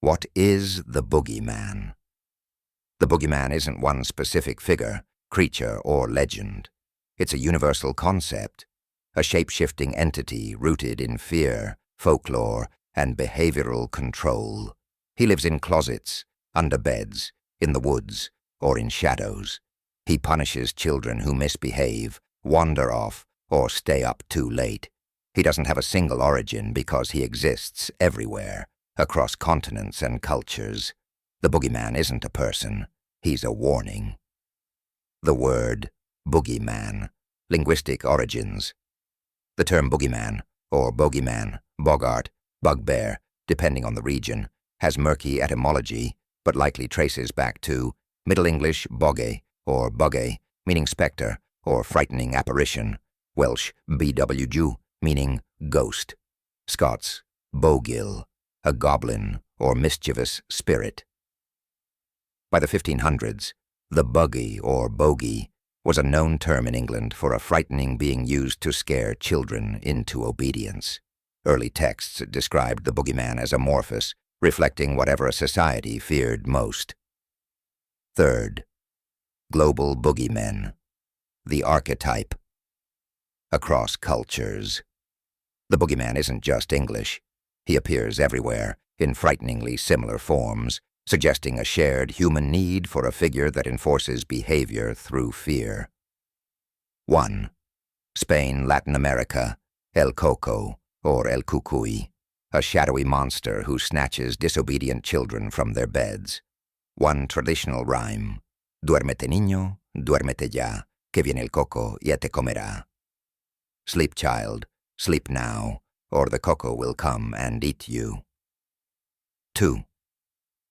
What is the boogeyman? The boogeyman isn't one specific figure, creature, or legend. It's a universal concept, a shape-shifting entity rooted in fear, folklore, and behavioral control. He lives in closets, under beds, in the woods, or in shadows. He punishes children who misbehave, wander off, or stay up too late. He doesn't have a single origin because he exists everywhere, across continents and cultures. The boogeyman isn't a person, he's a warning. The word boogeyman, linguistic origins. The term boogeyman, or bogeyman, boggart, bugbear, depending on the region, has murky etymology, but likely traces back to Middle English boge, or bugge, meaning spectre, or frightening apparition, Welsh bwg, meaning ghost, Scots bogil, a goblin or mischievous spirit. By the 1500s, the buggy or bogey was a known term in England for a frightening being used to scare children into obedience. Early texts described the boogeyman as amorphous, reflecting whatever a society feared most. Third, global boogeymen, the archetype. Across cultures. The boogeyman isn't just English. He appears everywhere, in frighteningly similar forms, suggesting a shared human need for a figure that enforces behavior through fear. 1. Spain, Latin America, El Coco, or El Cucuy, a shadowy monster who snatches disobedient children from their beds. One traditional rhyme, Duérmete niño, duérmete ya, que viene el coco y te comerá. Sleep, child, sleep now, or the coco will come and eat you. 2.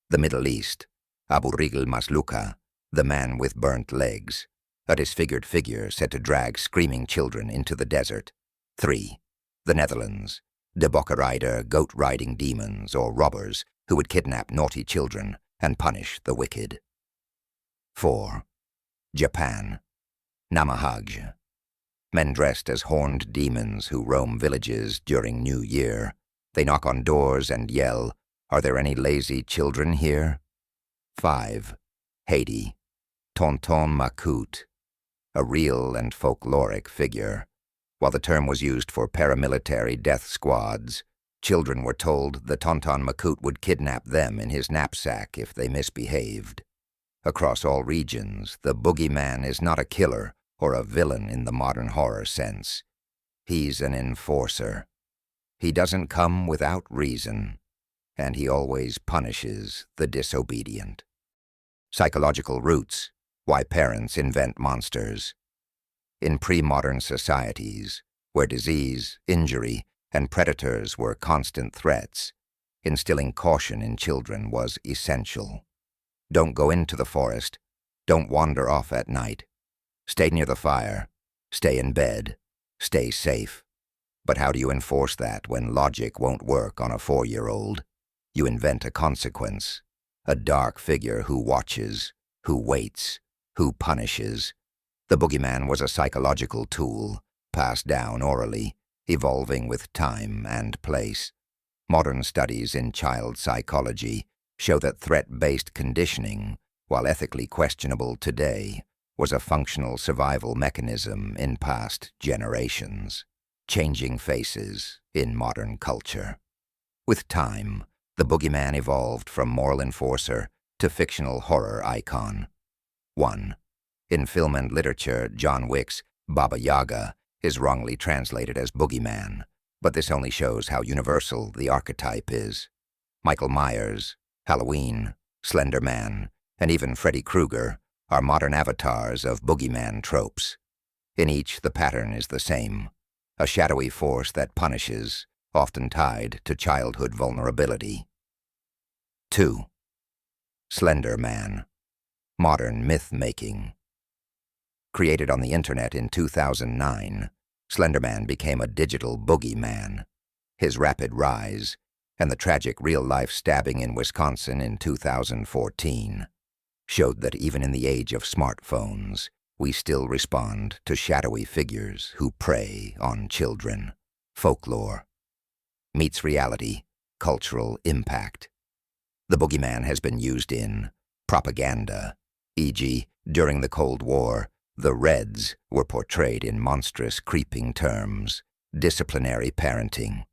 The Middle East, Abu Rigl Masluka, the man with burnt legs, a disfigured figure said to drag screaming children into the desert. 3. The Netherlands, de Bokkenrijder goat-riding demons or robbers who would kidnap naughty children and punish the wicked. 4. Japan, Namahage, men dressed as horned demons who roam villages during New Year. They knock on doors and yell, "Are there any lazy children here?" 5. Haiti, Tonton Macoute, a real and folkloric figure. While the term was used for paramilitary death squads, children were told the Tonton Macoute would kidnap them in his knapsack if they misbehaved. Across all regions, the boogeyman is not a killer or a villain in the modern horror sense. He's an enforcer. He doesn't come without reason, and he always punishes the disobedient. Psychological roots, why parents invent monsters. In pre-modern societies, where disease, injury, and predators were constant threats, instilling caution in children was essential. Don't go into the forest. Don't wander off at night. Stay near the fire. Stay in bed. Stay safe. But how do you enforce that when logic won't work on a 4-year-old? You invent a consequence. A dark figure who watches, who waits, who punishes. The boogeyman was a psychological tool, passed down orally, evolving with time and place. Modern studies in child psychology show that threat-based conditioning, while ethically questionable today, was a functional survival mechanism in past generations, changing faces in modern culture. With time, the boogeyman evolved from moral enforcer to fictional horror icon. 1. In film and literature, John Wick's Baba Yaga is wrongly translated as boogeyman, but this only shows how universal the archetype is. Michael Myers, Halloween, Slender Man, and even Freddy Krueger are modern avatars of boogeyman tropes. In each, the pattern is the same, a shadowy force that punishes, often tied to childhood vulnerability. 2. Slender Man, modern myth-making. Created on the internet in 2009, Slender Man became a digital boogeyman. His rapid rise, and the tragic real-life stabbing in Wisconsin in 2014, showed that even in the age of smartphones, we still respond to shadowy figures who prey on children. Folklore meets reality, cultural impact. The boogeyman has been used in propaganda, e.g., during the Cold War, the Reds were portrayed in monstrous, creeping terms, disciplinary parenting,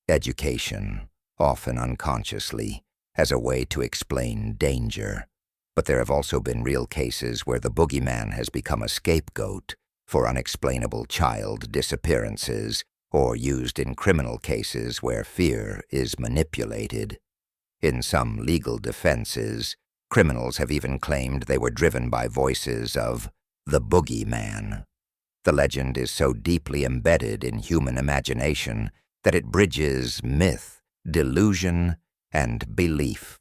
education, often unconsciously, as a way to explain danger. But there have also been real cases where the boogeyman has become a scapegoat for unexplainable child disappearances, or used in criminal cases where fear is manipulated. In some legal defenses, criminals have even claimed they were driven by voices of the boogeyman. The legend is so deeply embedded in human imagination that it bridges myth, delusion, and belief.